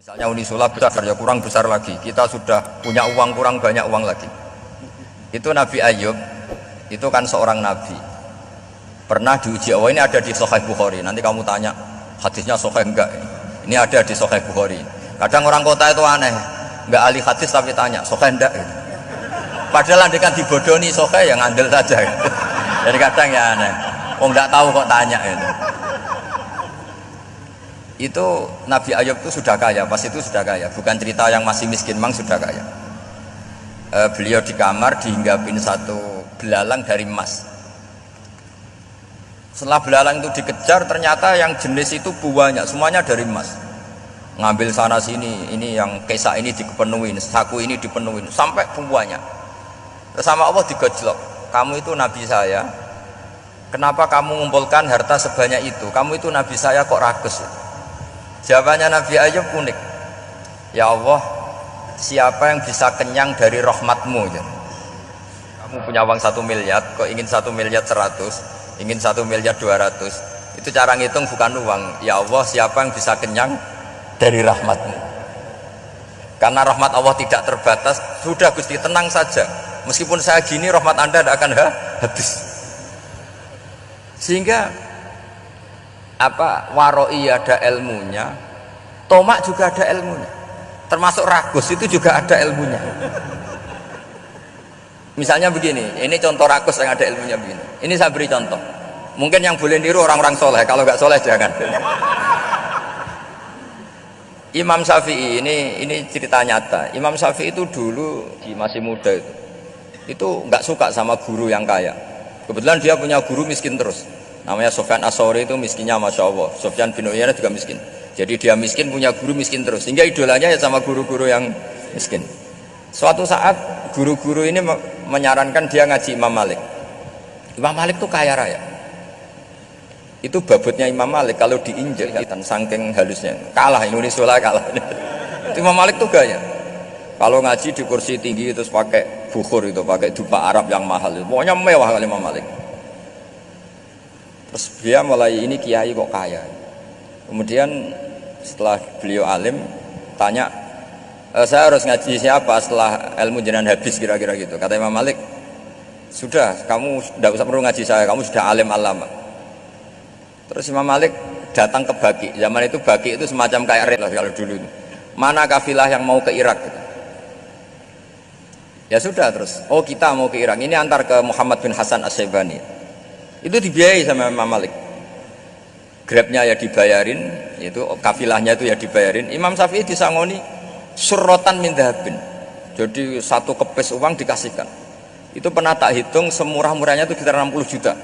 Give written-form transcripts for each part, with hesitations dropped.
Misalnya Uni Sulap besar ya kurang besar lagi, kita sudah punya uang kurang banyak uang lagi. Itu Nabi Ayub itu kan seorang nabi, pernah diuji Allah. Ini ada di Sahih Bukhari, nanti kamu tanya hadisnya sahih enggak, ini ada di Sahih Bukhari. Kadang orang kota itu aneh, enggak ahli hadis tapi tanya sahih enggak gitu. Padahal andekan dibodohi sahih ya ngandel saja gitu. Jadi kadang ya aneh, enggak tahu kok tanya gitu. Itu Nabi Ayub itu sudah kaya, pas itu sudah kaya, bukan cerita yang masih miskin, memang sudah kaya. Beliau di kamar dihinggapin satu belalang dari emas. Setelah belalang itu dikejar, ternyata yang jenis itu banyak, semuanya dari emas. Ngambil sana sini, ini yang kesak ini dipenuhin, saku ini dipenuhin, sampai banyak. Terus sama Allah digojlok, kamu itu Nabi saya, kenapa kamu mengumpulkan harta sebanyak itu? Kamu itu Nabi saya kok rakus? Jawabannya Nabi Ayub unik. Ya Allah, siapa yang bisa kenyang dari rahmatmu? Kamu punya uang 1 miliar, kok ingin 1 miliar 100, ingin 1 miliar 200. Itu cara ngitung bukan uang. Ya Allah, siapa yang bisa kenyang dari rahmatmu? Karena rahmat Allah tidak terbatas. Sudah Gusti, tenang saja. Meskipun saya gini, rahmat Anda tidak akan habis. Sehingga waroi ada ilmunya, tomak juga ada ilmunya, termasuk ragus itu juga ada ilmunya. Misalnya begini, ini contoh ragus yang ada ilmunya begini. Ini saya beri contoh, mungkin yang boleh niru orang-orang soleh, kalau nggak soleh jangan. Imam Syafi'i, ini cerita nyata. Imam Syafi'i itu dulu masih muda itu nggak suka sama guru yang kaya. Kebetulan dia punya guru miskin terus, namanya Sufyan As-Tsauri, itu miskinnya Masya Allah. Sufyan bin Uyainah juga miskin, jadi dia miskin punya guru miskin terus, sehingga idolanya ya sama guru-guru yang miskin. Suatu saat guru-guru ini menyarankan dia ngaji Imam Malik. Imam Malik tuh kaya raya. Itu babutnya Imam Malik kalau diinjek dan saking halusnya kalah, Indonesia lah kalah. Imam Malik tuh gaya, kalau ngaji di kursi tinggi terus pakai bukhur, itu pakai dupa Arab yang mahal, pokoknya mewah kali Imam Malik. Terus dia mulai, ini kiai kok kaya. Kemudian setelah beliau alim, tanya, saya harus ngaji siapa setelah ilmu jenengan habis kira-kira gitu. Kata Imam Malik, sudah, kamu tidak usah perlu ngaji saya, kamu sudah alim alama. Terus Imam Malik datang ke Baki. Zaman itu Baki itu semacam kayak red lah kalau dulu. Mana kafilah yang mau ke Irak gitu. Ya sudah, terus oh kita mau ke Irak, ini antar ke Muhammad bin Hasan As-Syaibani. Itu dibiayai sama Imam Malik, grabnya ya dibayarin, itu kafilahnya itu ya dibayarin. Imam Syafi'i disangoni surrotan min dhahabin, jadi satu kepes uang dikasihkan. Itu pernah tak hitung, semurah-murahnya itu sekitar 60 juta.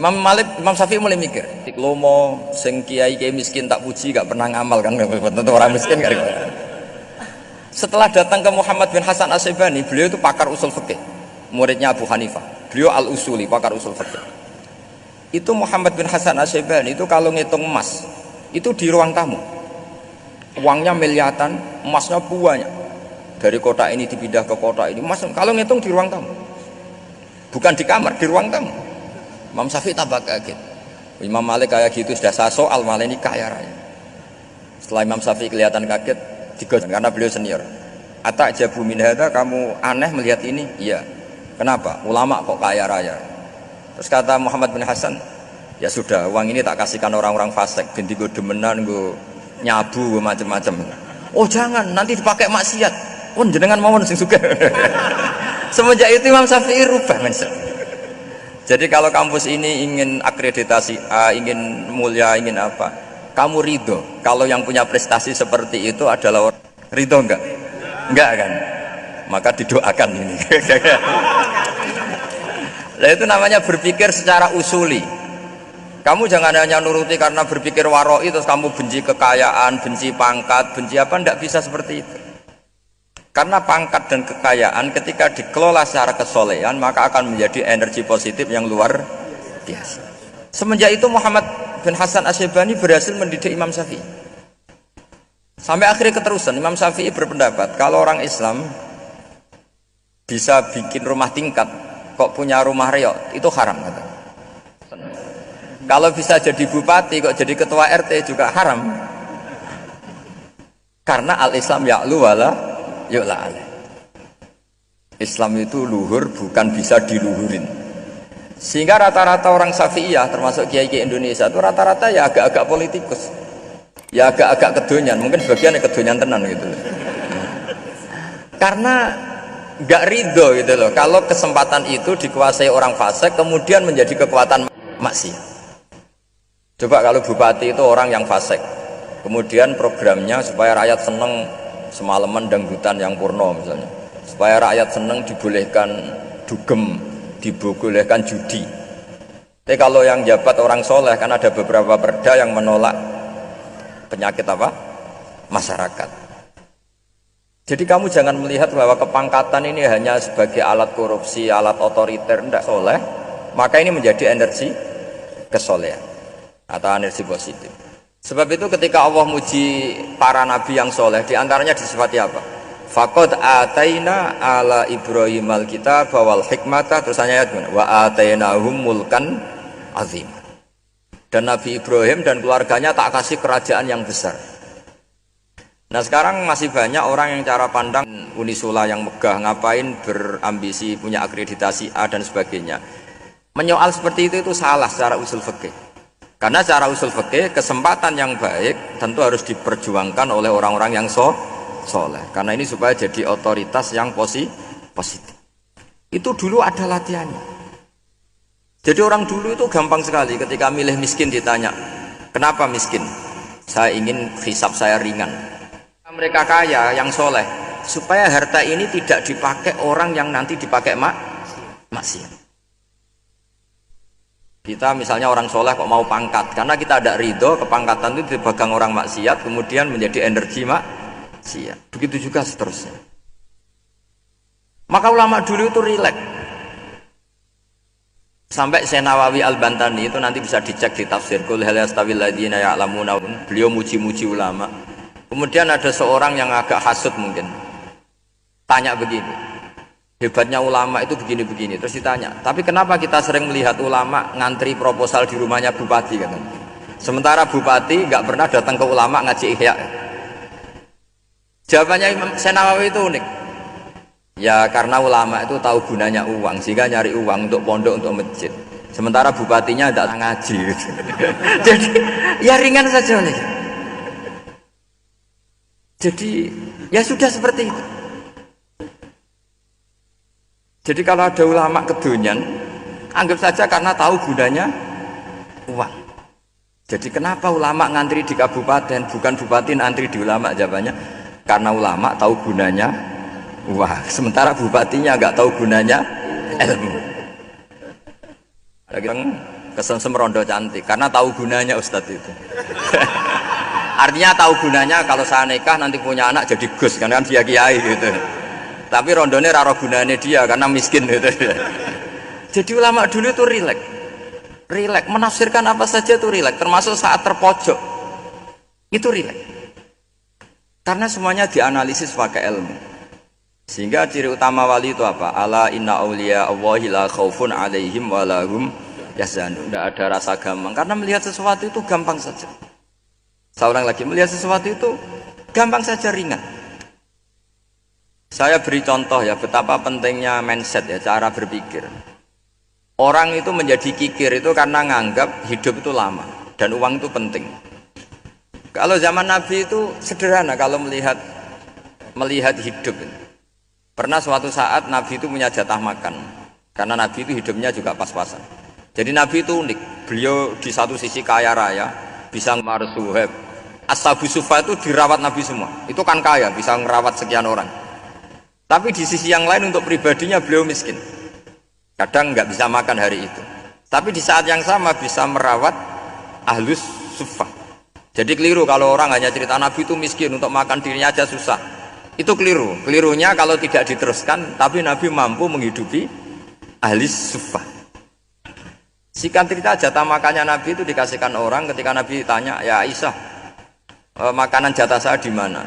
Imam Syafi'i mulai mikir, lomo sing kiai miskin tak puji, gak pernah ngamal kan, tentu orang miskin gak. Setelah datang ke Muhammad bin Hasan As-Syaibani, beliau itu pakar usul fikih, muridnya Abu Hanifah, beliau al-usuli, pakar usul fikih. Itu Muhammad bin Hasan As-Syaibani itu kalau ngitung emas itu di ruang tamu, uangnya miliaran, emasnya banyak, dari kota ini dipindah ke kota ini, emas kalau ngitung di ruang tamu, bukan di kamar, di ruang tamu. Imam Syafi'i tambah kaget, Imam Malik kayak gitu sudah saya soal, malah ini kaya raya. Setelah Imam Syafi'i kelihatan kaget, karena beliau senior, atajabu min hadza, kamu aneh melihat ini? Iya. Kenapa? Ulama kok kaya raya? Terus kata Muhammad bin Hasan, ya sudah, uang ini tak kasihkan orang-orang fasik, ganti gue demenan, gue nyabu, gue macam-macam. Oh jangan, nanti dipakai maksiat. Oh jenengan mawon sing suka. Semenjak itu Imam Syafi'i rubah mindset. Jadi kalau kampus ini ingin akreditasi A, ingin mulia, ingin apa, kamu ridho kalau yang punya prestasi seperti itu adalah orang ridho enggak? Enggak kan? Maka didoakan ini. Nah, itu namanya berpikir secara usuli. Kamu jangan hanya nuruti karena berpikir waroi terus kamu benci kekayaan, benci pangkat, benci apa, enggak bisa seperti itu. Karena pangkat dan kekayaan ketika dikelola secara kesolehan maka akan menjadi energi positif yang luar biasa. Semenjak itu Muhammad bin Hasan As-Syaibani berhasil mendidik Imam Syafi'i. Sampai akhirnya keterusan, Imam Syafi'i berpendapat kalau orang Islam bisa bikin rumah tingkat kok punya rumah reot, itu haram kata. Kalau bisa jadi bupati kok jadi ketua RT juga haram. Karena al-Islam ya'lu wala yu'la alaih. Islam itu luhur bukan bisa diluhurin. Sehingga rata-rata orang Syafi'iyah termasuk kiai-kiai Indonesia itu rata-rata ya agak-agak politikus. Ya agak-agak kedonyan, mungkin sebagian kedonyan tenan gitu. Karena nggak ridho gitu loh kalau kesempatan itu dikuasai orang fasik kemudian menjadi kekuatan maksiat. Coba kalau bupati itu orang yang fasik, kemudian programnya supaya rakyat seneng semalaman dangdutan yang purno misalnya, supaya rakyat seneng dibolehkan dugem, dibolehkan judi. Tapi kalau yang jabat orang soleh kan ada beberapa perda yang menolak penyakit apa? Masyarakat. Jadi kamu jangan melihat bahwa kepangkatan ini hanya sebagai alat korupsi, alat otoriter, tidak soleh. Maka ini menjadi energi kesolehan atau energi positif. Sebab itu ketika Allah muji para nabi yang soleh, diantaranya disifati apa? Faqad ataina ala Ibrahim al-kitab wal hikmata, terusannya ayat wa atainahum mulkan azim. Dan Nabi Ibrahim dan keluarganya tak kasih kerajaan yang besar. Nah sekarang masih banyak orang yang cara pandang Unisula yang megah, ngapain berambisi punya akreditasi A dan sebagainya. Menyoal seperti itu salah secara usul fikih. Karena secara usul fikih kesempatan yang baik tentu harus diperjuangkan oleh orang-orang yang soleh. Karena ini supaya jadi otoritas yang positif. Itu dulu ada latihannya. Jadi orang dulu itu gampang sekali ketika milih miskin ditanya, kenapa miskin? Saya ingin hisab saya ringan. Mereka kaya yang soleh supaya harta ini tidak dipakai orang yang nanti dipakai maksiat. Kita misalnya orang soleh kok mau pangkat karena kita ada ridho kepangkatan itu dipegang orang maksiat kemudian menjadi energi maksiat. Begitu juga seterusnya. Maka ulama dulu itu rileks. Sampai Syekh Nawawi Al-Bantani itu nanti bisa dicek di tafsir Qul hal yastawil ladzina ya'lamuna. Beliau muji-muji ulama. Kemudian ada seorang yang agak hasut mungkin tanya begini, hebatnya ulama itu begini-begini. Terus ditanya, tapi kenapa kita sering melihat ulama ngantri proposal di rumahnya bupati kan? Sementara bupati nggak pernah datang ke ulama ngaji ihya. Jawabannya Imam Syekh Nawawi itu unik. Ya karena ulama itu tahu gunanya uang sehingga nyari uang untuk pondok, untuk masjid. Sementara bupatinya tidak ngaji. Jadi ya ringan saja nih. Jadi ya sudah seperti itu. Jadi kalau ada ulama kedonyan, anggap saja karena tahu gunanya uang. Jadi kenapa ulama ngantri di kabupaten, bukan bupati ngantri di ulama? Jawabannya karena ulama tahu gunanya uang, sementara bupatinya nggak tahu gunanya ilmu. Lagi kesem rondo cantik karena tahu gunanya ustadz itu. Artinya tahu gunanya kalau saya nikah nanti punya anak jadi gus kan dia kiai gitu. Tapi rondone raro gunanya dia karena miskin gitu. Jadi ulama dulu itu rileks menafsirkan apa saja itu rileks, termasuk saat terpojok itu rileks. Karena semuanya dianalisis pakai ilmu. Sehingga ciri utama wali itu apa? Ala inna auliya Allahi la khaufun alaihim wa lahum yahzanun. Tidak ada rasa gampang karena melihat sesuatu itu gampang saja. Seorang lagi melihat sesuatu itu gampang saja, ringan. Saya beri contoh ya betapa pentingnya mindset ya, cara berpikir. Orang itu menjadi kikir itu karena nganggap hidup itu lama dan uang itu penting. Kalau zaman Nabi itu sederhana kalau melihat hidup. Pernah suatu saat Nabi itu punya jatah makan karena Nabi itu hidupnya juga pas-pasan. Jadi Nabi itu unik. Beliau di satu sisi kaya raya, bisa marsuhab. Ashabu Sufa itu dirawat Nabi semua. Itu kan kaya, bisa merawat sekian orang. Tapi di sisi yang lain untuk pribadinya beliau miskin. Kadang nggak bisa makan hari itu. Tapi di saat yang sama bisa merawat Ahlus Sufa. Jadi keliru kalau orang hanya cerita Nabi itu miskin, untuk makan dirinya aja susah. Itu keliru. Kelirunya kalau tidak diteruskan, tapi Nabi mampu menghidupi Ahlus Sufa. Singkat cerita jatah makannya Nabi itu dikasihkan orang ketika Nabi tanya, ya Aisyah, makanan jatah saya di mana?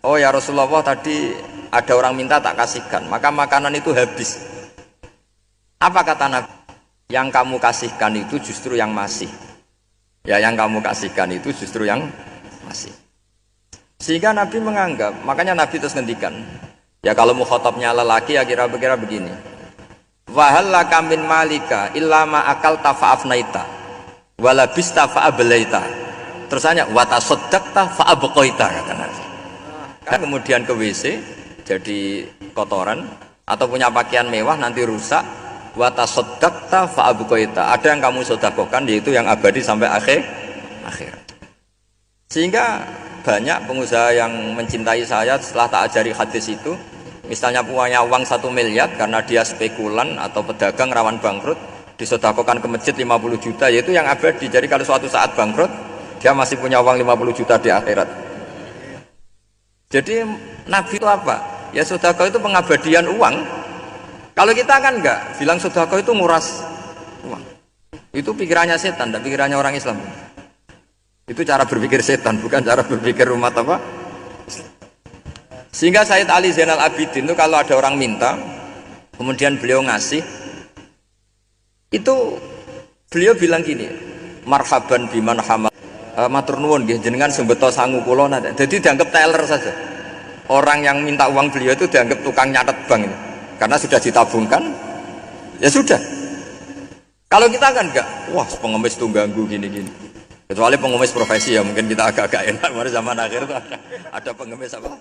Oh ya Rasulullah, tadi ada orang minta tak kasihkan, maka makanan itu habis. Apa kata Nabi? Yang kamu kasihkan itu justru yang masih. Ya yang kamu kasihkan itu justru yang masih. Sehingga Nabi menganggap, makanya Nabi terus ngendikan, ya kalau mukhatabnya lelaki ya kira-kira begini. Wahallaka min malika illa ma akalta fa'afnaita wala bista fa'ablaita. Terus hanya wa tasaddaqta fa'abqaita kata Nabi. Kan kemudian ke WC jadi kotoran atau punya pakaian mewah nanti rusak, wa tasaddaqta fa'abqaita. Ada yang kamu sedekahkan yaitu yang abadi sampai akhir. Sehingga banyak pengusaha yang mencintai saya setelah tak ajari hadis itu, misalnya punya uang 1 miliar karena dia spekulan atau pedagang rawan bangkrut, disedekahkan ke masjid 50 juta, yaitu yang abadi. Jadi kalau suatu saat bangkrut, dia masih punya uang 50 juta di akhirat. Jadi Nabi itu apa? Ya sedekah itu pengabadian uang. Kalau kita kan enggak, bilang sedekah itu nguras uang. Itu pikirannya setan, dan pikirannya orang Islam. Itu cara berpikir setan, bukan cara berpikir umat apa? Sehingga Sayyid Ali Zainal Abidin itu kalau ada orang minta, kemudian beliau ngasih, itu beliau bilang gini, marhaban biman hamal, matur nuwun nggih jenengan sumbeto sangu kula nate. Jadi dianggap teller saja. Orang yang minta uang beliau itu dianggap tukang nyatet bank ini. Karena sudah ditabungkan, ya sudah. Kalau kita kan enggak, wah pengemis itu ganggu gini-gini. Kecuali pengemis profesi ya mungkin kita agak-agak enak. Pada zaman akhir itu ada pengemis apa?